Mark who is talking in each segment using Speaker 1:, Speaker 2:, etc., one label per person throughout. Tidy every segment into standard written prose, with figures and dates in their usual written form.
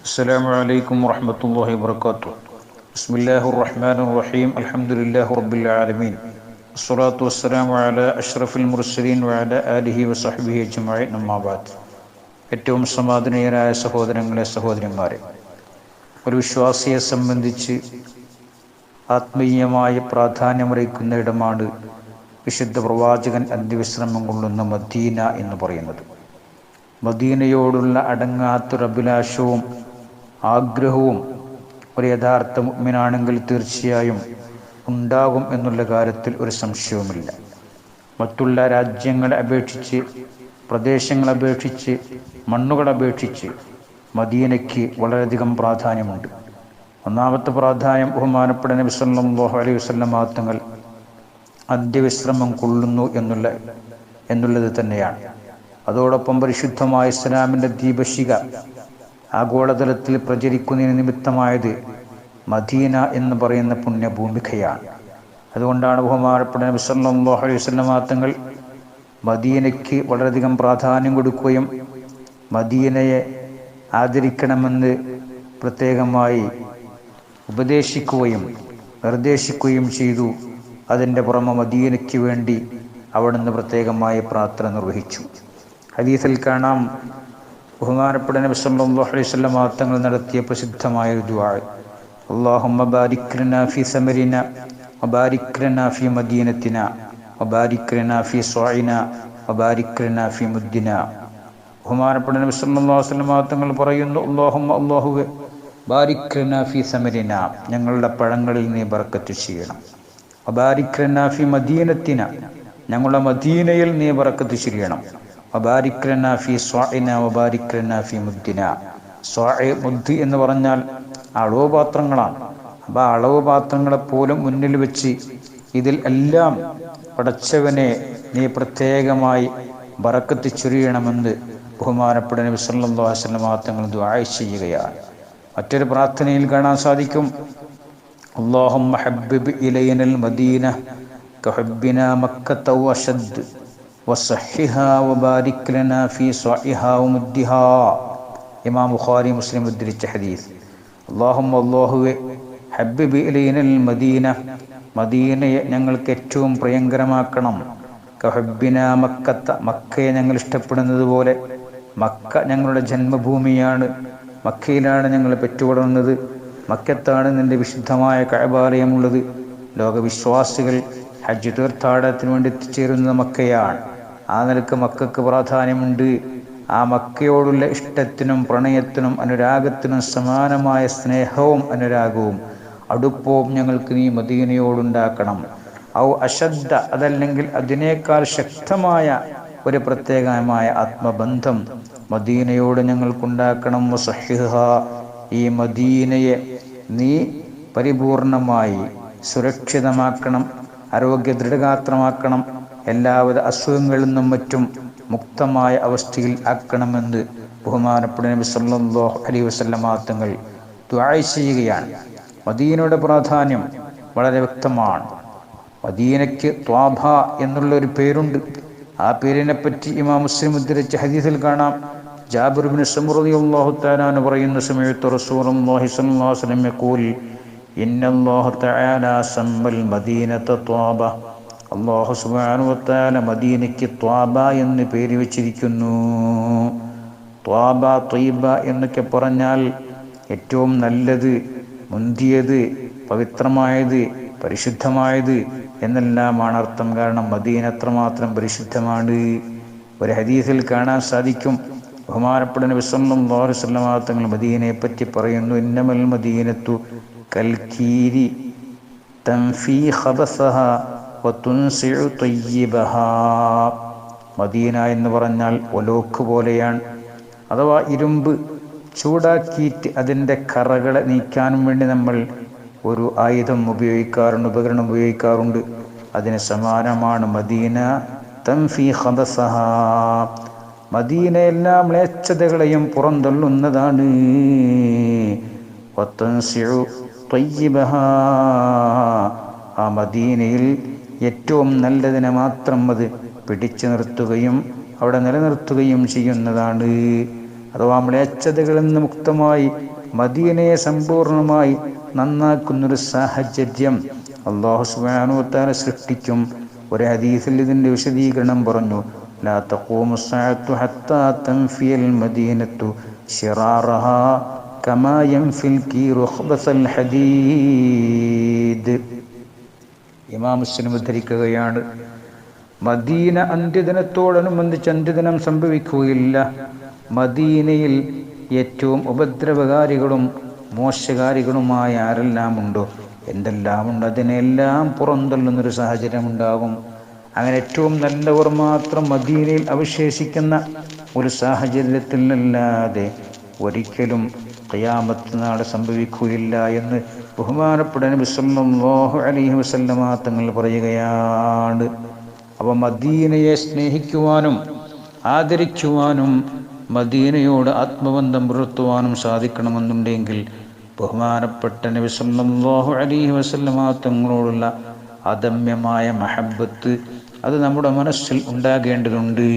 Speaker 1: السلام عليكم ورحمة الله وبركاته. بسم الله الرحمن الرحيم. الحمد لله رب العالمين. الصلاة والسلام على أشرف المرسلين وعلى آله وصحبه أجمعين. أما بعد. ഏറ്റവും സമാദരണീയരായ സഹോദരങ്ങളെ സഹോദരിമാരെ, ഒരു വിശ്വാസിയെ സംബന്ധിച്ച് ആത്മീയമായ പ്രാധാന്യമറിയിക്കുന്ന ഇടമാണ് വിശുദ്ധ പ്രവാചകൻ അന്ത്യവിശ്രമം കൊള്ളുന്ന മദീന എന്ന് പറയുന്നത്. മദീനയോടുള്ള അടങ്ങാത്തൊരഭിലാഷവും ആഗ്രഹവും ഒരു യഥാർത്ഥ മുഅ്മിനാണെങ്കിൽ തീർച്ചയായും ഉണ്ടാകും എന്നുള്ള കാര്യത്തിൽ ഒരു സംശയവുമില്ല. മറ്റുള്ള രാജ്യങ്ങളെ അപേക്ഷിച്ച്, പ്രദേശങ്ങളെ അപേക്ഷിച്ച്, മണ്ണുകളെ അപേക്ഷിച്ച് മദീനയ്ക്ക് വളരെയധികം പ്രാധാന്യമുണ്ട്. ഒന്നാമത്തെ പ്രാധാന്യം ബഹുമാനപ്പെട്ട നബി സല്ലല്ലാഹു അലൈഹി വസല്ലം തങ്ങൾ അന്ത്യവിശ്രമം കൊള്ളുന്നു എന്നുള്ളത് തന്നെയാണ്. അതോടൊപ്പം പരിശുദ്ധമായ ഇസ്ലാമിൻ്റെ ദീപശിഖ ആഗോളതലത്തിൽ പ്രചരിക്കുന്നതിന് നിമിത്തമായത് മദീന എന്ന് പറയുന്ന പുണ്യഭൂമികയാണ്. അതുകൊണ്ടാണ് ബഹുമാനപ്പെട്ട നബി സല്ലല്ലാഹു അലൈഹി വസല്ലം തങ്ങൾ മദീനയ്ക്ക് വളരെയധികം പ്രാധാന്യം കൊടുക്കുകയും മദീനയെ ആദരിക്കണമെന്ന് പ്രത്യേകമായി ഉപദേശിക്കുകയും നിർദ്ദേശിക്കുകയും ചെയ്തു. അതിൻ്റെ പുറമെ മദീനയ്ക്ക് വേണ്ടി അവിടുന്ന് പ്രത്യേകമായി പ്രാർത്ഥന നിർവഹിച്ചു. ഹദീസിൽ കാണാം, ബഹുമാനപ്പെട്ട നബി സല്ലല്ലാഹു അലൈഹി വസല്ലം തങ്ങൾ നടത്തിയ പ്രസിദ്ധമായ ഒരു ദുആ, അല്ലാഹുമ്മ ബാരിക് ലനാ ഫീ സമരിനാ വബാരിക് ലനാ ഫീ മദീനത്തിനാ വബാരിക് ലനാ ഫീ സ്വാഇനാ വബാരിക് ലനാ ഫീ മുദ്ദിനാ. ബഹുമാനപ്പെട്ട നബി സല്ലല്ലാഹു അലൈഹി വസല്ലം തങ്ങൾ പറയുന്നു, അല്ലാഹുമ്മ അല്ലാഹുവേ ബാരിക് ലനാ ഫീ സമരിനാ, ഞങ്ങളുടെ പഴങ്ങളിൽ നീ ബർക്കത്ത് ചെയ്യണം. വബാരിക് ലനാ ഫീ മദീനത്തിനാ, ഞങ്ങളുടെ മദീനയിൽ നീ ബർക്കത്ത് ചെയ്യണം. വബാരിക് ലനാ ഫീ സ്വാഇനാ വബാരിക് ലനാ ഫീ മുദ്ദിനാ. സ്വാഇ, മുദ്ദ് എന്ന് പറഞ്ഞാൽ അളവ് പാത്രങ്ങളാണ്. അപ്പോൾ അളവ് പാത്രങ്ങളെപ്പോലും മുന്നിൽ വെച്ച് ഇതിൽ എല്ലാം പടച്ചവനെ നീ പ്രത്യേകമായി ബറക്കത്ത് ചൊരിയണമെന്ന് ബഹുമാനപ്പെട്ട നബി സല്ലല്ലാഹു അലൈഹി വസല്ലം തങ്ങൾ ദുആ ചെയ്യുകയാണ്. മറ്റൊരു പ്രാർത്ഥനയിൽ കാണാൻ സാധിക്കും, അല്ലാഹുമ്മ ഹബ്ബിബ് ഇലൈനൽ മദീന കഹബ്ബിനാ മക്കത വശദ് വസഹ്ഹിഹാ വബാരിക് ലനാ ഫീ സ്വാഇഹാ വമുദ്ദിഹാ. ഇമാം ബുഖാരി മുസ്ലിം ഉദ്ധരിച്ച ഹദീസ്. അല്ലാഹുമ്മ അല്ലാഹുവേ ഹബ്ബിബ് ഇലൈനൽ മദീന, മദീനയെ ഞങ്ങൾക്ക് ഏറ്റവും പ്രിയങ്കരമാക്കണം. കഹബ്ബിനാ മക്കത്ത, മക്കയെ ഞങ്ങൾ ഇഷ്ടപ്പെടുന്നത് പോലെ. മക്ക ഞങ്ങളുടെ ജന്മഭൂമിയാണ്. മക്കയിലാണ് ഞങ്ങൾ പെറ്റുവളർന്നത്. മക്കത്താണ് നിന്റെ വിശുദ്ധമായ കഅബാലയമുള്ളത്. ലോകവിശ്വാസികൾ ഹജ്ജ് തീർത്ഥാടനത്തിന് വേണ്ടി എത്തിച്ചേരുന്നത് മക്കയാണ്. ആ നിലക്ക് മക്കൾക്ക് പ്രാധാന്യമുണ്ട്. ആ മക്കയോടുള്ള ഇഷ്ടത്തിനും പ്രണയത്തിനും അനുരാഗത്തിനും സമാനമായ സ്നേഹവും അനുരാഗവും അടുപ്പവും ഞങ്ങൾക്ക് നീ മദീനയോടുണ്ടാക്കണം. ഔ അശദ്ദ, അതല്ലെങ്കിൽ അതിനേക്കാൾ ശക്തമായ ഒരു പ്രത്യേകമായ ആത്മബന്ധം മദീനയോട് ഞങ്ങൾക്കുണ്ടാക്കണം. വസഹ്ഹിഹാ, ഈ മദീനയെ നീ പരിപൂർണമായി സുരക്ഷിതമാക്കണം, ആരോഗ്യ ദൃഢഗാത്രമാക്കണം, എല്ലാവിധ അസുഖങ്ങളിൽ നിന്നും മറ്റും മുക്തമായ അവസ്ഥയിൽ ആക്കണമെന്ന് ബഹുമാനപ്പെട്ട നബി സല്ലല്ലാഹു അലൈഹി വസല്ലം തങ്ങൾ ദുആ ചെയ്യുകയാണ്. മദീനയുടെ പ്രാധാന്യം വളരെ വ്യക്തമാണ്. മദീനയ്ക്ക് ത്വാബ എന്നുള്ളൊരു പേരുണ്ട്. ആ പേരിനെ പറ്റി ഇമാം മുസ്ലിം ഉദ്ധരിച്ച ഹദീസിൽ കാണാം, ജാബിർ ഇബ്നു സമുറ റളിയല്ലാഹു തആല അൻഹു പറയുന്നു, സമഅതു റസൂലുള്ളാഹി സ്വല്ലല്ലാഹു അലൈഹി വസല്ലം യഖൂൽ ഇന്നല്ലാഹ തആല സമ്മൽ മദീനത ത്വാബ. അല്ലാഹു സുബ്ഹാനഹു വ തആല മദീനയ്ക്ക് ത്വാബ എന്ന് പേര് വെച്ചിരിക്കുന്നു. ത്വാബ, ത്വയ്ബ എന്നൊക്കെ പറഞ്ഞാൽ ഏറ്റവും നല്ലത്, മുന്തിയത്, പവിത്രമായത്, പരിശുദ്ധമായത് എന്നെല്ലാമാണ് അർത്ഥം. കാരണം മദീന അത്രമാത്രം പരിശുദ്ധമാണ്. ഒരു ഹദീസിൽ കാണാൻ സാധിക്കും, ബഹുമാനപ്പെട്ട നബി സല്ലല്ലാഹു അലൈഹി വസല്ലം തങ്ങൾ മദീനയെ പറ്റി പറയുന്നു, ഇന്നമൽ മദീനത്തു കൽകീരി തൻഫീ ഖബസഹാ വതുൻസിഉ ത്വയ്യിബഹാ. മദീന എന്ന് പറഞ്ഞാൽ ഒലോക്ക് പോലെയാണ്. അഥവാ ഇരുമ്പ് ചൂടാക്കിയിട്ട് അതിൻ്റെ കറകളെ നീക്കാനും വേണ്ടി നമ്മൾ ഒരു ആയുധം ഉപയോഗിക്കാറുണ്ട്, ഉപകരണം ഉപയോഗിക്കാറുണ്ട്. അതിന് സമാനമാണ് മദീന. തൻഫീ ഖബസഹാ, മദീന എല്ലാ മ്ലേച്ഛതകളെയും പുറന്തള്ളുന്നതാണ്. വതൻസിഉ ത്വയ്യിബഹാ, ആ മദീനയിൽ ഏറ്റവും നല്ലതിനെ മാത്രം അത് പിടിച്ചു നിർത്തുകയും അവിടെ നിലനിർത്തുകയും ചെയ്യുന്നതാണ്. അഥവാ മ്ലേച്ഛതകളിൽ നിന്ന് മുക്തമായി മദീനയെ സമ്പൂർണമായി നന്നാക്കുന്നൊരു സാഹചര്യം അല്ലാഹു സുബ്ഹാനഹു വ തആല സൃഷ്ടിക്കും. ഒരു ഹദീസിൽ ഇതിന്റെ വിശദീകരണം പറഞ്ഞു: ലാ തഖൂമു സ്സഅതു ഹത്താ തൻഫിയൽ മദീനത്തു ശിറാറഹാ കമാ യൻഫിൽ കീറു ഖബസൽ ഹദീദ്. ഇമാം മുസ്ലിം ഉദ്ധരിക്കുകയാണ്, മദീന അന്ത്യദിനത്തോടനുബന്ധിച്ച് അന്ത്യദിനം സംഭവിക്കുകയില്ല. മദീനയിൽ ഏറ്റവും ഉപദ്രവകാരികളും മോശകാരികളുമായ ആരെല്ലാം ഉണ്ടോ, എന്തെല്ലാം ഉണ്ട്, അതിനെല്ലാം പുറന്തള്ളുന്നൊരു സാഹചര്യം ഉണ്ടാകും. അങ്ങനെ ഏറ്റവും നല്ലവർ മാത്രം മദീനയിൽ അവശേഷിക്കുന്ന ഒരു സാഹചര്യത്തിലല്ലാതെ ഒരിക്കലും ഖിയാമത്ത് നാൾ സംഭവിക്കുകയില്ല എന്ന് ബഹുമാനപ്പെട്ട നബി സല്ലല്ലാഹു അലൈഹി വസല്ലമ തങ്ങൾ പറയുകയാണ്. അപ്പോൾ മദീനയെ സ്നേഹിക്കുവാനും ആദരിക്കുവാനും മദീനയോട് ആത്മബന്ധം പുലർത്തുവാനും സാധിക്കണമെന്നുണ്ടെങ്കിൽ ബഹുമാനപ്പെട്ട നബി സല്ലല്ലാഹു അലൈഹി വസല്ലമ തങ്ങളോടുള്ള അദമ്യമായ മഹബ്ബത്ത് അത് നമ്മുടെ മനസ്സിൽ ഉണ്ടാകേണ്ടതുണ്ട്.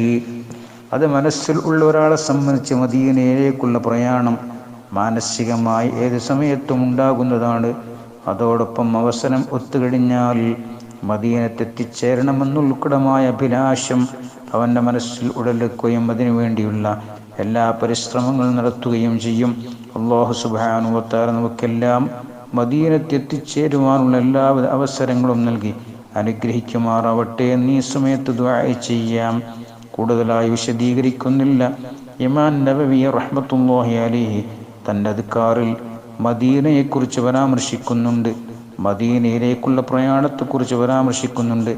Speaker 1: അത് മനസ്സിൽ ഉള്ള ഒരാളെ സംബന്ധിച്ച് മദീനയിലേക്കുള്ള പ്രയാണം മാനസികമായി ഏത് സമയത്തും ഉണ്ടാകുന്നതാണ്. അതോടൊപ്പം അവസരം ഒത്തുകഴിഞ്ഞാൽ മദീനത്തെത്തിച്ചേരണമെന്നുൾക്കടമായ അഭിലാഷം അവൻ്റെ മനസ്സിൽ ഉടലെടുക്കുകയും അതിനുവേണ്ടിയുള്ള എല്ലാ പരിശ്രമങ്ങളും നടത്തുകയും ചെയ്യും. അല്ലാഹു സുബ്ഹാനഹു വ തആല നമുക്കെല്ലാം മദീനത്തെത്തിച്ചേരുവാനുള്ള എല്ലാവിധ അവസരങ്ങളും നൽകി അനുഗ്രഹിക്കുമാറാവട്ടെ എന്ന് ഈ സമയത്ത് ദുആ ചെയ്യാം. കൂടുതലായി വിശദീകരിക്കുന്നില്ല. ഇമാം നബവി റഹ്മത്തുള്ളാഹി അലൈഹി തൻ്റെ അദ്കാറിൽ മദീനയെക്കുറിച്ച് പരാമർശിക്കുന്നുണ്ട്, മദീനയിലേക്കുള്ള പ്രയാണത്തെക്കുറിച്ച് പരാമർശിക്കുന്നുണ്ട്,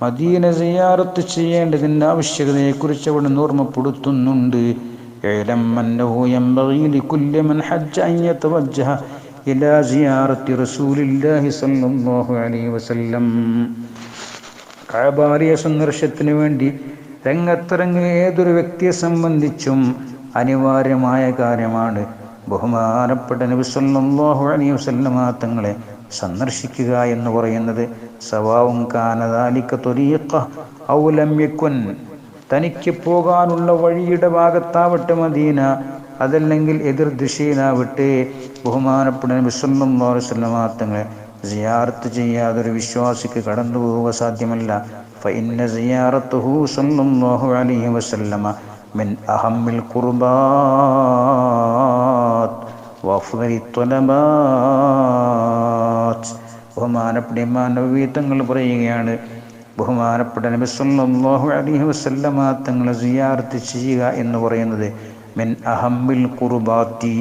Speaker 1: മദീന സിയാറത്ത് ചെയ്യേണ്ടതിൻ്റെ ആവശ്യകതയെക്കുറിച്ച് അവിടെ ഓർമ്മപ്പെടുത്തുന്നുണ്ട്. ഇഅ്ലം അന്നഹു യൻബഗി ലികുല്ലി മൻ ഹജ്ജ അൻ യതവജ്ജഹ ഇലാ സിയാറത്തി റസൂലില്ലാഹി സ്വല്ലല്ലാഹു അലൈഹി വസല്ലം. കഅബാലയ സന്ദർശനത്തിന് വേണ്ടി രംഗത്തിറങ്ങിയ ഏതൊരു വ്യക്തിയെ സംബന്ധിച്ചും അനിവാര്യമായ കാര്യമാണ് ബഹുമാനപ്പെട്ട നബി സല്ലല്ലാഹു അലൈഹി വസല്ലമ തങ്ങളെ സന്ദർശിക്കുക എന്ന് പറയുന്നത്. സവാഉൻ കാന ദാലിക ത്വരീഖ ഔ ലം യകുൻ, തനിക്ക് പോകാനുള്ള വഴിയുടെ ഭാഗത്താവട്ടെ മദീന, അതല്ലെങ്കിൽ എതിർ ദിശയിലാവട്ടെ, ബഹുമാനപ്പെട്ട നബി സല്ലല്ലാഹു അലൈഹി വസല്ലമ തങ്ങളെ സിയാറത്ത് ചെയ്യാതെ ഒരു വിശ്വാസിക്ക് കടന്നു പോവുക സാധ്യമല്ല. ഫഇന്ന സിയാറത്തുഹു സല്ലല്ലാഹു അലൈഹി വസല്ലമ മിൻ അഹമ്മിൽ ഖുർബാത്ത് വഅഫ്ളലി ത്വലബാത്ത്. ബഹുമാനപ്പെട്ട ഇമാം നബവി തങ്ങൾ പറയുകയാണ്, ബഹുമാനപ്പെട്ട നബി സല്ലല്ലാഹു അലൈഹി വസല്ലമ തങ്ങളെ സിയാറത്ത് ചെയ്യുക എന്ന് പറയുന്നത് മിൻ അഹമ്മിൽ ഖുർബാത്തി,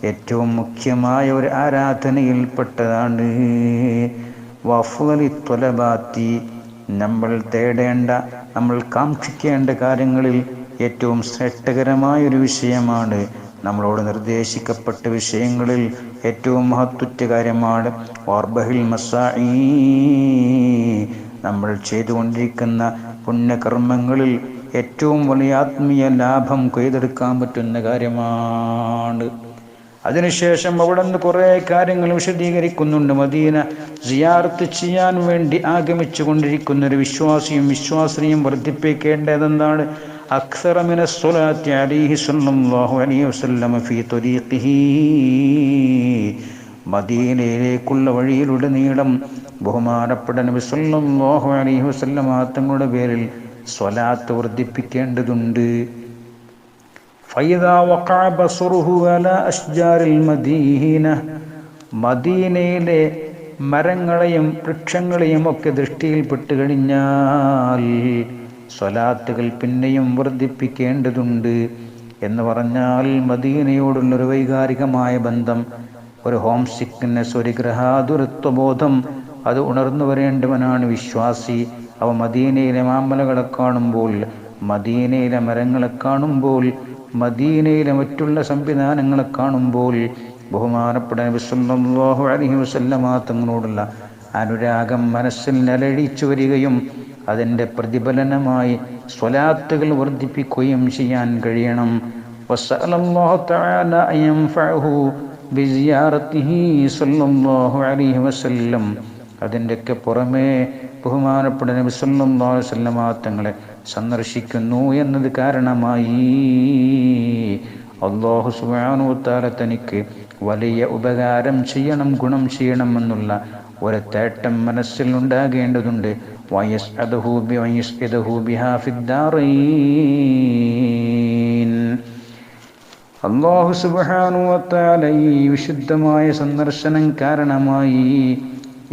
Speaker 1: ഏറ്റവും മുഖ്യമായ ഒരു ആരാധനയിൽപ്പെട്ടതാണ്. വഅഫ്ളലി ത്വലബാത്തി, നമ്മൾ തേടേണ്ട, നമ്മൾ കാക്ഷിക്കേണ്ട കാര്യങ്ങളിൽ ഏറ്റവും ശ്രേഷ്ഠകരമായൊരു വിഷയമാണ്. നമ്മളോട് നിർദ്ദേശിക്കപ്പെട്ട വിഷയങ്ങളിൽ ഏറ്റവും മഹത്വറ്റ കാര്യമാണ്. വാർബഹിൽ മസാഇ, നമ്മൾ ചെയ്തുകൊണ്ടിരിക്കുന്ന പുണ്യകർമ്മങ്ങളിൽ ഏറ്റവും വലിയ ആത്മീയ ലാഭം കൊയ്തെടുക്കാൻ പറ്റുന്ന കാര്യമാണ്. അതിനുശേഷം അവിടെ നിന്ന് കുറേ കാര്യങ്ങൾ വിശദീകരിക്കുന്നുണ്ട്. മദീന സിയാറത്ത് ചെയ്യാൻ വേണ്ടി ആഗമിച്ചു കൊണ്ടിരിക്കുന്ന ഒരു വിശ്വാസിയും വിശ്വാസിനിയും വർദ്ധിപ്പിക്കേണ്ടതെന്താണ്? അക്സറ മിനസ് സ്വലാത്തി അലൈഹി സ്വല്ലല്ലാഹു അലൈഹി വസല്ലം ഫീ ത്വരീഖിഹി, മദീനയിലേക്കുള്ള വഴിയിലുടനീളം ബഹുമാനപ്പെട്ട നബി സല്ലല്ലാഹു അലൈഹി വസല്ലം തങ്ങളുടെ പേരിൽ സ്വലാത്ത് വർദ്ധിപ്പിക്കേണ്ടതുണ്ട്. ഫൈദാ വഖഅ ബസറുഹു അലാ അശ്ജാരിൽ മദീന, മദീനയിലെ മരങ്ങളെയും വൃക്ഷങ്ങളെയും ഒക്കെ ദൃഷ്ടിയിൽപ്പെട്ട് കഴിഞ്ഞാൽ സ്വലാത്തുകൾ പിന്നെയും വർദ്ധിപ്പിക്കേണ്ടതുണ്ട്. എന്ന് പറഞ്ഞാൽ മദീനയോടുള്ളൊരു വൈകാരികമായ ബന്ധം, ഒരു ഹോം സിക്നെസ്, ഒരു ഗ്രഹാതുരത്വബോധം അത് ഉണർന്നു വരേണ്ടവനാണ് വിശ്വാസി. അവ മദീനയിലെ മാമലകളെ കാണുമ്പോൾ, മദീനയിലെ മരങ്ങളെ കാണുമ്പോൾ, മദീനയിലെ മറ്റുള്ള സംവിധാനങ്ങളെ കാണുമ്പോൾ ബഹുമാനപ്പെട്ട നബി സല്ലല്ലാഹു അലൈഹി വസല്ലമ തങ്ങളോടുള്ള അനുരാഗം മനസ്സിൽ നിലഴിച്ചു വരികയും അതിൻ്റെ പ്രതിഫലനമായി സ്വലാത്തുകൾ വർദ്ധിപ്പിക്കുകയും ചെയ്യാൻ കഴിയണം. വസഅലല്ലാഹു തആല അൻ യൻഫഅഹു ബിസിയാറത്തിഹി സല്ലല്ലാഹു അലൈഹി വസല്ലം. അതിൻ്റെയൊക്കെ പുറമേ ബഹുമാനപ്പെട്ട നബി സല്ലല്ലാഹു അലൈഹി വസല്ലമ തങ്ങളെ സന്ദർശിക്കുന്നു എന്നത് കാരണമായി അല്ലാഹു സുബ്ഹാനഹു വ തആല തനിക്ക് വലിയ ഉപകാരം ചെയ്യണം, ഗുണം ചെയ്യണമെന്നുള്ള ഒരു തേട്ടം മനസ്സിൽ ഉണ്ടാകേണ്ടതുണ്ട്. വയസ്അദഹു ബിഹാ ഫിദ്ദാറൈൻ. അല്ലാഹു സുബ്ഹാനഹു വ തആല ഈ വിശുദ്ധമായ സന്ദർശനം കാരണമായി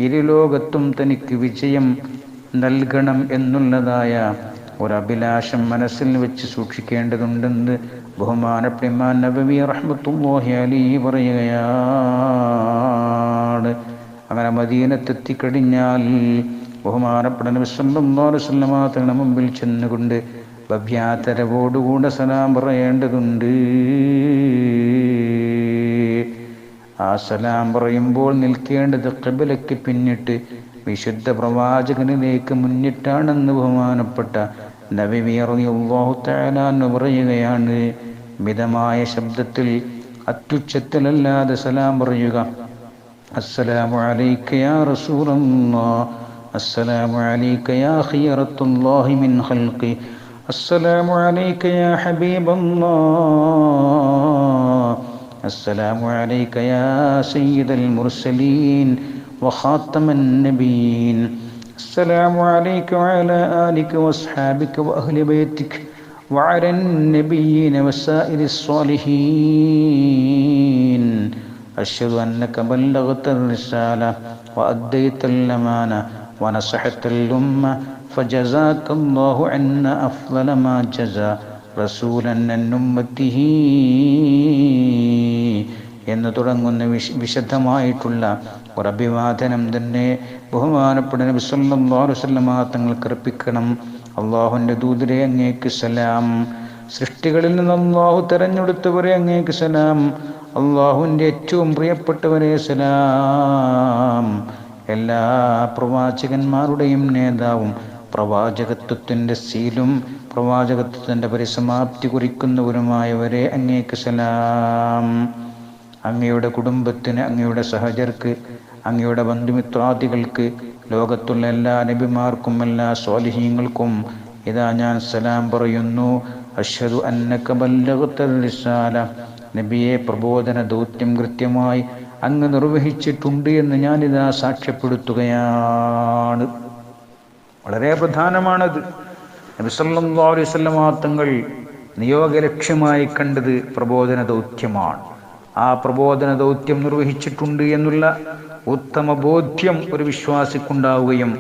Speaker 1: ഇരുലോകത്തും തനിക്ക് വിജയം നൽകണം എന്നുള്ളതായ ഒരഭിലാഷം മനസ്സിൽ വെച്ച് സൂക്ഷിക്കേണ്ടതുണ്ടെന്ന് ബഹുമാനപ്പെട്ട ഇമാം നബവി റഹ്മത്തുള്ളാഹി അലൈഹി പറയുകയാണ്. അങ്ങനെ മദീനത്തെത്തിക്കഴിഞ്ഞാൽ ബഹുമാനപ്പെട്ട നബി സല്ലല്ലാഹു അലൈഹി വസല്ലമ തങ്ങളുടെ മുമ്പിൽ ചെന്നുകൊണ്ട് ഭവ്യാദരവോടുകൂടെ സലാം പറയേണ്ടതുണ്ട്. ആ സലാം പറയുമ്പോൾ നിൽക്കേണ്ടത് ഖിബ്ലയ്ക്ക് പിന്നിട്ട് വിശുദ്ധ പ്രവാചകനിലേക്ക് മുന്നിട്ടാണെന്ന് ബഹുമാനപ്പെട്ട നബവി റളിയല്ലാഹു തആല അൻഹു പറയുകയാണ്. മിതമായ ശബ്ദത്തിൽ, അത്യുച്ചത്തിലല്ലാതെ സലാം പറയുക. അസ്സലാമു അലൈക യാ റസൂലല്ലാഹ്, അസ്സലാമു അലൈക യാ ഖിയറത്തുല്ലാഹി മിൻ ഖൽഖി, അസ്സലാമു അലൈക യാ ഹബീബല്ലാഹ്, അസ്സലാമു അലൈക യാ സയ്യിദൽ മുർസലീൻ വഖാതമൻ നബിയ്യീൻ, അസ്സലാമു അലൈക വഅലാ ആലിക വഅസ്ഹാബിക വഅഹ്ലി ബൈതിക വഅലൻ നബിയ്യീന വസായിരിസ് സ്വാലിഹീൻ. അശ്ഹദു അന്നക ബല്ലഗ്തർ റിസാല വഅദ്ദൈതൽ അമാന വനസഹതൽ ഉമ്മ ഫജസാകല്ലാഹു അന്ന അഫ്ളല മാ ജസാ റസൂലൻ അൻ ഉമ്മത്തിഹി എന്ന് തുടങ്ങുന്ന വിശദമായിട്ടുള്ള ഒരഭിവാദനം തന്നെ ബഹുമാനപ്പെട്ട നബി സല്ലല്ലാഹു അലൈഹി വസല്ലമ തങ്ങൾക്ക് അർപ്പിക്കണം. അല്ലാഹുവിൻ്റെ ദൂതരെ അങ്ങേക്ക് സലാം, സൃഷ്ടികളിൽ നിന്ന് അല്ലാഹു തെരഞ്ഞെടുത്തവരെ അങ്ങേക്ക് സലാം, അല്ലാഹുവിൻ്റെ ഏറ്റവും പ്രിയപ്പെട്ടവരെ സലാം. എല്ലാ പ്രവാചകന്മാരുടെയും നേതാവും പ്രവാചകത്വത്തിൻ്റെ സീലും പ്രവാചകത്വത്തിൻ്റെ പരിസമാപ്തി കുറിക്കുന്നവരുമായവരെ അങ്ങേക്ക് സലാം. അങ്ങയുടെ കുടുംബത്തിന്, അങ്ങയുടെ സഹചർക്ക്, അങ്ങയുടെ ബന്ധുമിത്രാദികൾക്ക്, ലോകത്തുള്ള എല്ലാ നബിമാർക്കും എല്ലാ സ്വാലിഹീങ്ങൾക്കും ഇതാ ഞാൻ സലാം പറയുന്നു. അശ്ഹദു അന്നക ബല്ലഗ്തർ റിസാല, നബിയെ പ്രബോധന ദൗത്യം കൃത്യമായി അങ്ങ് നിർവഹിച്ചിട്ടുണ്ട് എന്ന് ഞാനിതാ സാക്ഷ്യപ്പെടുത്തുകയാണ്. വളരെ പ്രധാനമാണത്. നബി സല്ലല്ലാഹു അലൈഹി വസല്ലമ തങ്ങൾ നിയോഗലക്ഷ്യമായി കണ്ടത് പ്രബോധന ദൗത്യമാണ്. ആ പ്രബോധന ദൗത്യം നിർവഹിച്ചിട്ടുണ്ട് എന്നുള്ള ഉത്തമ ബോധ്യം ഒരു വിശ്വാസിക്കുണ്ടാവുകയും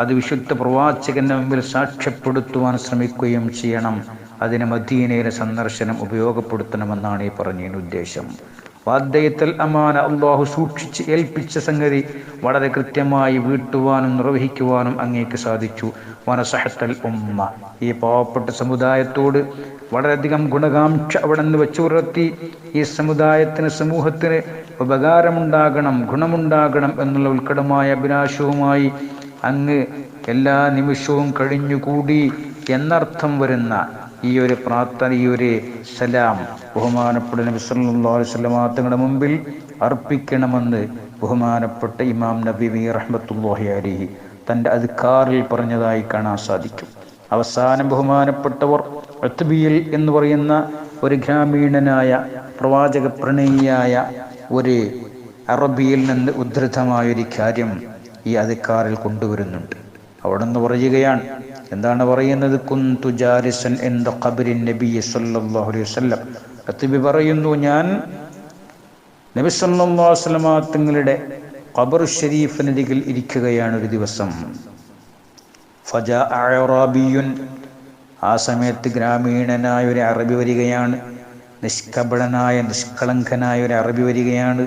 Speaker 1: അത് വിശുദ്ധ പ്രവാചകന്റെ മുമ്പിൽ സാക്ഷ്യപ്പെടുത്തുവാൻ ശ്രമിക്കുകയും ചെയ്യണം. അതിന് മദീനയിലെ സന്ദർശനം ഉപയോഗപ്പെടുത്തണമെന്നാണ് ഈ പറഞ്ഞതിന് ഉദ്ദേശം. വാദ്ദയത്തൽ അമാന, അല്ലാഹു സൂക്ഷിച്ച് ഏൽപ്പിച്ച സംഗതി വളരെ കൃത്യമായി വീട്ടുവാനും നിർവഹിക്കുവാനും അങ്ങേക്ക് സാധിച്ചു. വനസഹത്തൽ ഉമ്മ, ഈ പാവപ്പെട്ട സമുദായത്തോട് വളരെയധികം ഗുണകാംക്ഷ അവിടെ നിന്ന് വെച്ചു പുലർത്തി ഈ സമുദായത്തിന്, സമൂഹത്തിന് ഉപകാരമുണ്ടാകണം, ഗുണമുണ്ടാകണം എന്നുള്ള ഉത്കടമായ അഭിലാഷവുമായി അങ്ങ് എല്ലാ നിമിഷവും കഴിഞ്ഞുകൂടി എന്നർത്ഥം വരുന്ന ഈ ഒരു പ്രാർത്ഥന, ഈ ഒരു സലാം ബഹുമാനപ്പെട്ട നബി സല്ലല്ലാഹു അലൈഹി വസല്ലമ തങ്ങളുടെ മുമ്പിൽ അർപ്പിക്കണമെന്ന് ബഹുമാനപ്പെട്ട ഇമാം നബവി റഹ്മത്തുള്ളാഹി അലൈഹി തൻ്റെ അദ്കാറിൽ പറഞ്ഞതായി കാണാൻ സാധിക്കും. അവസാനം ബഹുമാനപ്പെട്ടവർ ഉത്ബിയിൽ എന്ന് പറയുന്ന ഒരു ഗ്രാമീണനായ പ്രവാചക പ്രണയിയായ ഒരു അറബിയിൽ നിന്ന് ഉദ്ധൃതമായൊരു കാര്യം ഈ അദ്കാറിൽ കൊണ്ടുവരുന്നുണ്ട്. അവിടെ നിന്ന് പറയുകയാണ്. എന്താണ് പറയുന്നത്? കുന്തു ജാലിസൻ ഇൻദ ഖബ്രി നബി സല്ലല്ലാഹു അലൈഹി വസല്ലം. ഉത്ബി പറയുന്നു, ഞാൻ നബി സല്ലല്ലാഹു അലൈഹി വസല്ലം തങ്ങളുടെ ഖബർ ഷരീഫിനരികിൽ ഇരിക്കുകയാണ് ഒരു ദിവസം. ഫജാ അഅറാബിയുൻ, ആ സമയത്ത് ഗ്രാമീണനായ ഒരു അറബി വരികയാണ്. നിഷ്കപടനായ, നിഷ്കളങ്കനായ ഒരു അറബി വരികയാണ്.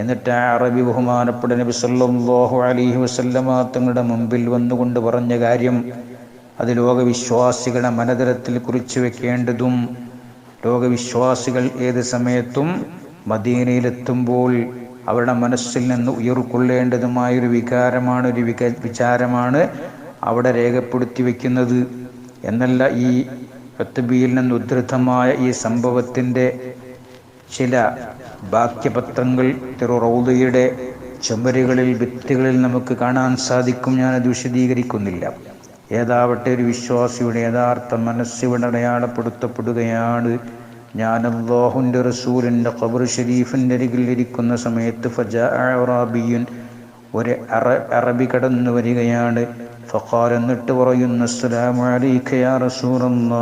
Speaker 1: എന്നിട്ട് ആ അറബി ബഹുമാനപ്പെട്ട നബി സല്ലല്ലാഹു അലൈഹി വസല്ലമ തങ്ങളുടെ മുമ്പിൽ വന്നുകൊണ്ട് പറഞ്ഞ കാര്യം അത് ലോകവിശ്വാസികളുടെ മനതലത്തിൽ കുറിച്ചു വെക്കേണ്ടതും, ലോകവിശ്വാസികൾ ഏത് സമയത്തും മദീനയിലെത്തുമ്പോൾ അവരുടെ മനസ്സിൽ നിന്ന് ഉയർക്കൊള്ളേണ്ടതുമായൊരു വികാരമാണ്, ഒരു വിചാരമാണ് അവിടെ രേഖപ്പെടുത്തി വയ്ക്കുന്നത് എന്നല്ല. ഈ ഉത്ബിയിൽ നിന്ന് ഉദ്ധൃതമായ ഈ സംഭവത്തിൻ്റെ ചില ബാക്യപത്രങ്ങൾ റൗദയുടെ ചുമരുകളിൽ, ഭിത്തികളിൽ നമുക്ക് കാണാൻ സാധിക്കും. ഞാനത് വിശദീകരിക്കുന്നില്ല. ഏതാവട്ടെ ഒരു വിശ്വാസിയുടെ യഥാർത്ഥ മനസ്സിവിടെ അടയാളപ്പെടുത്തപ്പെടുകയാണ്. ഞാൻ അല്ലാഹുവിൻ്റെ റസൂലിൻ്റെ ഖബർ ഷരീഫിൻ്റെ അരികിൽ ഇരിക്കുന്ന സമയത്ത് ഫജാഅ അഅറാബിയ്യുൻ, ഒരു അറബി കടന്നു വരികയാണ്. ഫഖാല, എന്നിട്ട് പറയുന്നു, അസ്സലാമു അലൈക യാ റസൂലല്ലാഹ്,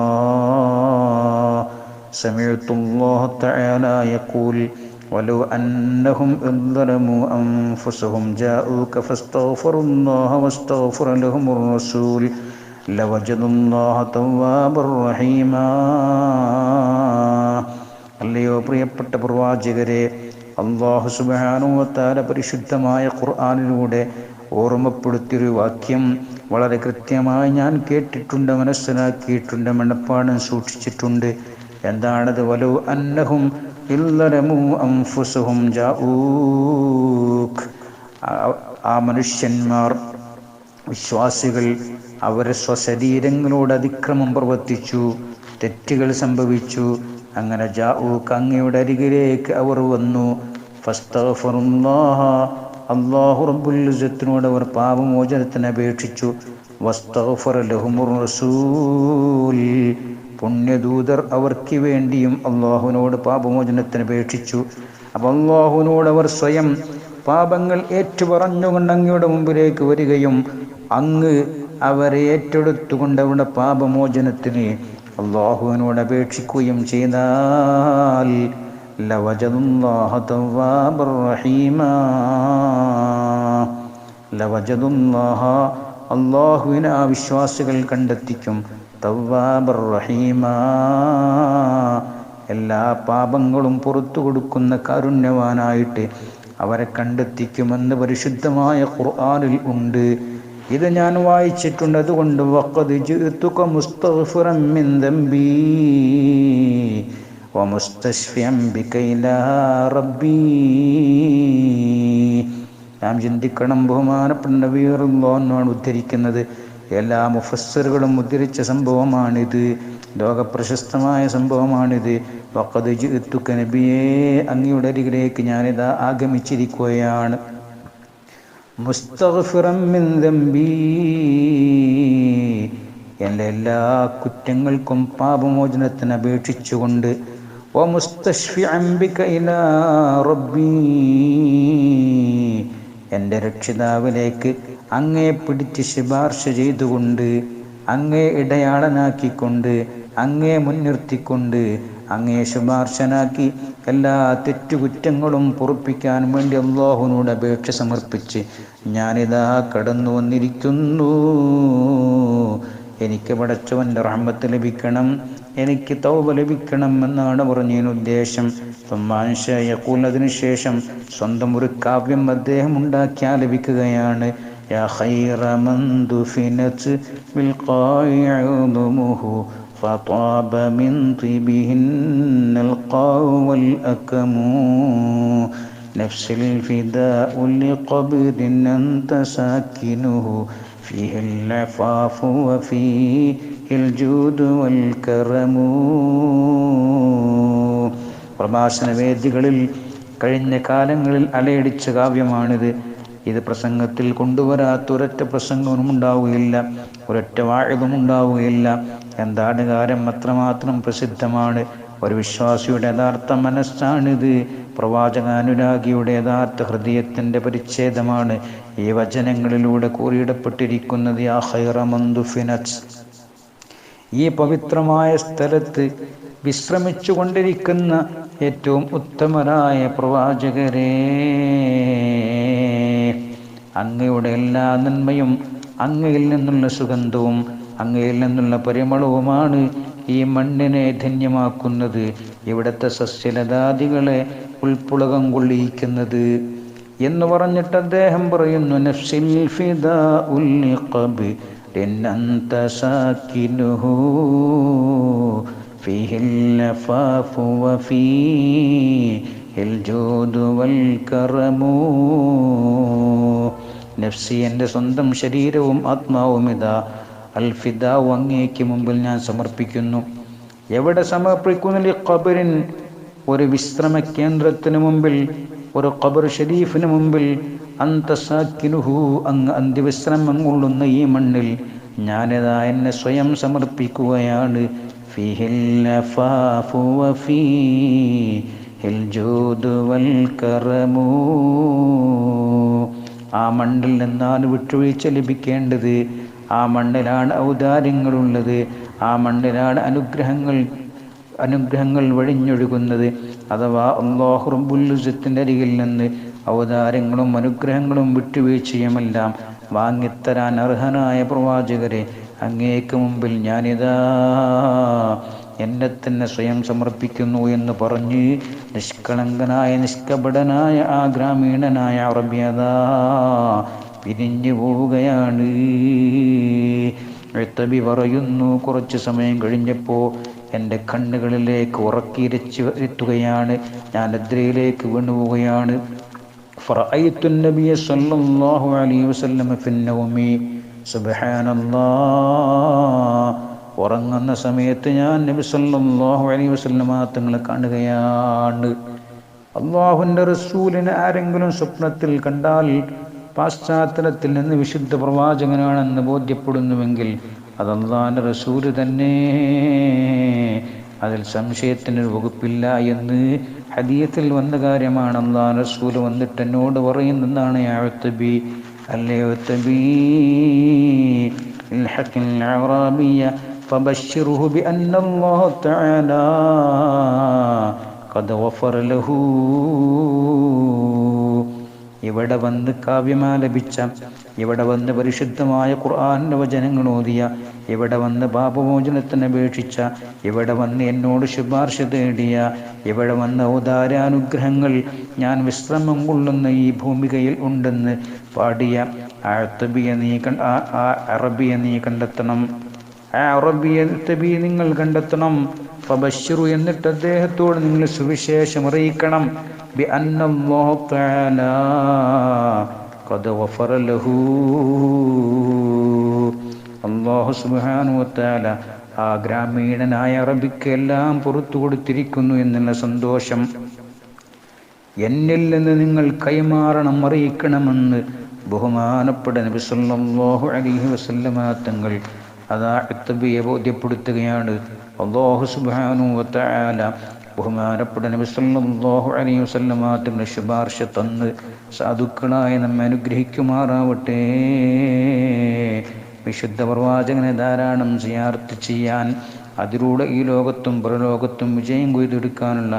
Speaker 1: സമിഅ്തുല്ലാഹ തആല യഖൂൽ വലൗ അന്നഹും ഇദ്ദലമു അൻഫുസഹും ജാഊക ഫസ്തഗ്ഫിറുല്ലാഹ വസ്തഗ്ഫറ ലഹുമുർ റസൂൽ ലവജദുല്ലാഹ തവ്വാബർ റഹീമാ. അല്ലയോ പ്രിയപ്പെട്ട പ്രവാചകരെ, അല്ലാഹു സുബ്ഹാനഹു വ തആല പരിശുദ്ധമായ ഖുർആനിലൂടെ ഓർമ്മപ്പെടുത്തിയൊരു വാക്യം വളരെ കൃത്യമായി ഞാൻ കേട്ടിട്ടുണ്ട്, മനസ്സിലാക്കിയിട്ടുണ്ട്, മനപ്പാഠം സൂക്ഷിച്ചിട്ടുണ്ട്. എന്താണത്? വലൗ അന്നഹും ഇല്ലറമു അൻഫുസഹും ജാഊക്. ആ മനുഷ്യന്മാർ, വിശ്വാസികൾ, അവരെ സ്വശരീരങ്ങളോട് അതിക്രമം പ്രവർത്തിച്ചു, തെറ്റുകൾ സംഭവിച്ചു. അങ്ങനെ ജാഊക്, അങ്ങയുടെ അരികിലേക്ക് അവർ വന്നു. ഫസ്തഗ്ഫിറുല്ലാഹ, അല്ലാഹു റബ്ബുൽ ഇസ്സത്തിനോട് അവർ പാപമോചനത്തിന് അപേക്ഷിച്ചു. വസ്തഗ്ഫറ ലഹുമുർ റസൂൽ, പുണ്യദൂതർ അവർക്ക് വേണ്ടിയും അള്ളാഹുവിനോട് പാപമോചനത്തിന് അപേക്ഷിച്ചു. അപ്പം അള്ളാഹുവിനോട് അവർ സ്വയം പാപങ്ങൾ ഏറ്റുപറഞ്ഞുകൊണ്ട് അങ്ങയുടെ മുമ്പിലേക്ക് വരികയും അങ്ങ് അവരെ ഏറ്റെടുത്തുകൊണ്ട് അവരുടെ പാപമോചനത്തിന് അള്ളാഹുവിനോട് അപേക്ഷിക്കുകയും ചെയ്താൽ ലവജദുല്ലാഹ തവ്വാബർ റഹീമാ, ലവജദുല്ലാഹ, അള്ളാഹുവിനെ ആ വിശ്വാസികൾ കണ്ടെത്തിക്കും, തവ്വാബർ റഹീമാ, എല്ലാ പാപങ്ങളും പുറത്തു കൊടുക്കുന്ന കാരുണ്യവാനായിട്ട് അവരെ കണ്ടെത്തിക്കുമെന്ന് പരിശുദ്ധമായ ഖുർആനിൽ ഉണ്ട്. ഇത് ഞാൻ വായിച്ചിട്ടുണ്ട്. അതുകൊണ്ട് വഖദ് ജിഅ്തുക മുസ്തഗ്ഫിറൻ മിൻ ദംബി വമുസ്തശ്ഫിയൻ ബിക ഇലാ റബ്ബി. നാം ചിന്തിക്കണം, ബഹുമാനപ്പെട്ട നബി റളിയല്ലാഹു ഉദ്ധരിക്കുന്നത്, എല്ലാ മുഫസ്സിറുകളും ഉദ്ധരിച്ച സംഭവമാണിത്, ലോകപ്രശസ്തമായ സംഭവമാണിത്. വഖദ് ജിഅ്തുക, നബിയേ, അങ്ങയുടെ അരികിലേക്ക് ഞാനിതാ ആഗമിച്ചിരിക്കുകയാണ്. മുസ്തഗ്ഫിറൻ മിൻ ദംബി, എൻ്റെ എല്ലാ കുറ്റങ്ങൾക്കും പാപമോചനത്തിന് അപേക്ഷിച്ചുകൊണ്ട്, വമുസ്തശ്ഫിഅൻ ബിക ഇലാ റബ്ബി, എൻ്റെ രക്ഷിതാവിലേക്ക് അങ്ങേ പിടിച്ച് ശുപാർശ ചെയ്തുകൊണ്ട്, അങ്ങേ ഇടയാളനാക്കിക്കൊണ്ട്, അങ്ങേ മുൻനിർത്തിക്കൊണ്ട്, അങ്ങേ ശുപാർശനാക്കി എല്ലാ തെറ്റുകുറ്റങ്ങളും പൊറുപ്പിക്കാൻ വേണ്ടി അല്ലാഹുവിനോട് അപേക്ഷ സമർപ്പിച്ച് ഞാനിതാ കടന്നു വന്നിരിക്കുന്നു. എനിക്ക് പടച്ചവൻ്റെ റഹ്മത്ത് ലഭിക്കണം, എനിക്ക് തൗബ ലഭിക്കണം എന്നാണ് പറഞ്ഞതിന് ഉദ്ദേശം. അതിനുശേഷം സ്വന്തം ഒരു കാവ്യം അദ്ദേഹം ഉണ്ടാക്കി ആലപിക്കുകയാണ്. യാ ഖൈറ മൻ ദുഫിനത് ബിൽ ഖായിഉദുമുഹു ഫതാബ മിൻ തിബിഹിന്നൽ ഖാഉ വൽ അകമു നഫ്സിൽ ഫിദാഉ ലിഖബ്രിൻ അൻത സാകിനുഹു ഫീഹിൽ അഫാഫു വഫീഹിൽ ജൂദു വൽ കറമു. പ്രഭാഷണ വേദികളിൽ കഴിഞ്ഞ കാലങ്ങളിൽ അലയടിച്ച കാവ്യമാണിത്. ഇത് പ്രസംഗത്തിൽ കൊണ്ടുവരാത്ത ഒരൊറ്റ പ്രസംഗവും ഉണ്ടാവുകയില്ല, ഒരൊറ്റ വാഴതും ഉണ്ടാവുകയില്ല. എന്താണ് കാര്യം? അത്രമാത്രം പ്രസിദ്ധമാണ്. ഒരു വിശ്വാസിയുടെ യഥാർത്ഥ മനസ്സാണിത്, പ്രവാചകാനുരാഗിയുടെ യഥാർത്ഥ ഹൃദയത്തിൻ്റെ പരിച്ഛേദമാണ് ഈ വചനങ്ങളിലൂടെ കൂറിയിടപ്പെട്ടിരിക്കുന്നത്. യാ ഖൈറ മൻ ദുഫിനത്, ഈ പവിത്രമായ സ്ഥലത്ത് വിശ്രമിച്ചു കൊണ്ടിരിക്കുന്ന ഏറ്റവും ഉത്തമരായ പ്രവാചകരെ, അങ്ങയുടെ എല്ലാ നന്മയും, അങ്ങയിൽ നിന്നുള്ള സുഗന്ധവും, അങ്ങയിൽ നിന്നുള്ള പരിമളവുമാണ് ഈ മണ്ണിനെ ധന്യമാക്കുന്നത്, ഇവിടുത്തെ സസ്യലതാദികളെ ഉൾപ്പുളകം കൊള്ളിയിക്കുന്നത് എന്ന് പറഞ്ഞിട്ട് അദ്ദേഹം പറയുന്നു, നഫ്സിൽ ഫിദാഉൽ ലിഖബ്രിൻ അൻത സാകിനുഹു ഫീഹിൽ അഫാഫു വഫീഹിൽ ജൂദു വൽ കറമു. നഫ്സി, എൻ്റെ സ്വന്തം ശരീരവും ആത്മാവും ഇതാ അൽ ഫിദാഉ, അങ്ങേക്ക് മുമ്പിൽ ഞാൻ സമർപ്പിക്കുന്നു. എവിടെ സമർപ്പിക്കുന്നു? ലിഖബ്രിൻ, ഒരു വിശ്രമ കേന്ദ്രത്തിന് മുമ്പിൽ, ഒരു ഖബർ ഷരീഫിന് മുമ്പിൽ. അൻത സാകിനുഹു, അങ്ങ് അന്ത്യവിശ്രമം കൊള്ളുന്ന ഈ മണ്ണിൽ ഞാനിതാ എന്നെ സ്വയം സമർപ്പിക്കുകയാണ്. ഫീഹിൽ അഫാഫു വഫീഹിൽ ജൂദു വൽ കറമു. ആ മണ്ണിൽ നിന്നാണ് വിട്ടുവീഴ്ച ലഭിക്കേണ്ടത്. ആ മണ്ണിലാണ് ഔദാര്യങ്ങളുള്ളത്. ആ മണ്ണിലാണ് അനുഗ്രഹങ്ങൾ വഴിഞ്ഞൊഴുകുന്നത്. അഥവാ അല്ലാഹു റബ്ബുൽ ഇസ്സത്തിന്റെ അരികിൽ നിന്ന് ഔദാര്യങ്ങളും അനുഗ്രഹങ്ങളും വിട്ടുവീഴ്ചയുമെല്ലാം വാങ്ങിത്തരാൻ അർഹനായ പ്രവാചകരെ, അങ്ങേക്ക് മുമ്പിൽ ഞാനിതാ എന്നെ തന്നെ സ്വയം സമർപ്പിക്കുന്നു എന്ന് പറഞ്ഞ് നിഷ്കളങ്കനായ നിഷ്കപടനായ ആ ഗ്രാമീണനായ അറബി അതാ പിരിഞ്ഞു പോവുകയാണ്. എത്തബി പറയുന്നു, കുറച്ച് സമയം കഴിഞ്ഞപ്പോൾ എൻ്റെ കണ്ണുകളിലേക്ക് ഉറക്കിരച്ച് എത്തുകയാണ്. ഞാൻ നിദ്രയിലേക്ക് വീണുപോവുകയാണ്. ഫറഅയ്തു നബിയ സല്ലല്ലാഹു അലൈഹി വസല്ലം ഫിന്നൗമി. സുബ്ഹാനല്ലാഹ്, ഉറങ്ങുന്ന സമയത്ത് ഞാൻ നബി സല്ലല്ലാഹു അലൈഹി വസല്ലം തങ്ങളെ കാണുകയാണ്. അല്ലാഹുവിൻ്റെ റസൂലിനെ ആരെങ്കിലും സ്വപ്നത്തിൽ കണ്ടാൽ പാശ്ചാത്തലത്തിൽ നിന്ന് വിശുദ്ധ പ്രവാചകനാണെന്ന് ബോധ്യപ്പെടുന്നുവെങ്കിൽ അത് അല്ലാഹുവിൻ്റെ റസൂല് തന്നെ, അതിൽ സംശയത്തിനൊരു വകുപ്പില്ല എന്ന് ഹദീസിൽ വന്ന കാര്യമാണ്. അല്ലാഹുവിൻ്റെ റസൂല് വന്നിട്ട് എന്നോട് പറയുന്നതാണ്, യാ ഉത്ബി അല്ലയോ ഉത്ബി ഇൽഹഖിൽ അറാബിയ ഫബശ്ശിർഹു ബിഅന്ന അല്ലാഹു തആല ഖദ് ഗഫറ ലഹു. ഇവിടെ വന്ന് കാവ്യമാലപിച്ച, ഇവിടെ വന്ന് പരിശുദ്ധമായ ഖുർആന്റെ വചനങ്ങൾ ഓതിയ, ഇവിടെ വന്ന് പാപമോചനത്തിന് അപേക്ഷിച്ച, ഇവിടെ വന്ന് എന്നോട് ശുപാർശ തേടിയ, ഇവിടെ വന്ന് ഔദാര്യാനുഗ്രഹങ്ങൾ ഞാൻ വിശ്രമം കൊള്ളുന്ന ഈ ഭൂമികയിൽ ഉണ്ടെന്ന് പാടിയ അറബിയെ നീ കണ്ടെത്തണം. അറബിയെ നിങ്ങൾ കണ്ടെത്തണം. ഫബശ്ശിറു, എന്നിട്ട് അദ്ദേഹത്തോട് നിങ്ങൾ സുവിശേഷം അറിയിക്കണം. ബിഅന്ന അല്ലാഹു തആല ഖദ് ഗഫറ ലഹു. അല്ലാഹു സുബ്ഹാനഹു വ തആല ആ ഗ്രാമീണനായ അറബിക്ക് എല്ലാം പുറത്തു കൊടുത്തിരിക്കുന്നു എന്നുള്ള സന്തോഷം എന്നിൽ നിന്ന് നിങ്ങൾ കൈമാറണം, അറിയിക്കണമെന്ന് ബഹുമാനപ്പെട്ട നബി സല്ലല്ലാഹു അലൈഹി വസല്ലമ തങ്ങൾ അതാ ഉത്ബിയെ ബോധ്യപ്പെടുത്തുകയാണ്. അല്ലാഹു സുബ്ഹാനഹു വ തആല ബഹുമാനപ്പെട്ട നബി സല്ലല്ലാഹു അലൈഹി വസല്ലമ തങ്ങൾ ശുപാർശ തന്ന് സാധുക്കളായ നമ്മെ അനുഗ്രഹിക്കുമാറാവട്ടെ. വിശുദ്ധ പ്രവാചകനെ ധാരാളം സിയാറത്ത് ചെയ്യാൻ, അതിലൂടെ ഈ ലോകത്തും പരലോകത്തും വിജയം കൊയ്തെടുക്കാനുള്ള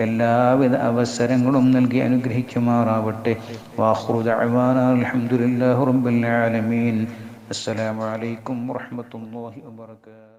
Speaker 1: എല്ലാവിധ അവസരങ്ങളും നൽകി അനുഗ്രഹിക്കുമാറാവട്ടെ. വാഖിറു ദഅ്വാനാ അൽഹംദുലില്ലാഹി റബ്ബിൽ ആലമീൻ. അസ്സലാമു അലൈക്കും വറഹ്മത്തുള്ളാഹി വബറകാതുഹു.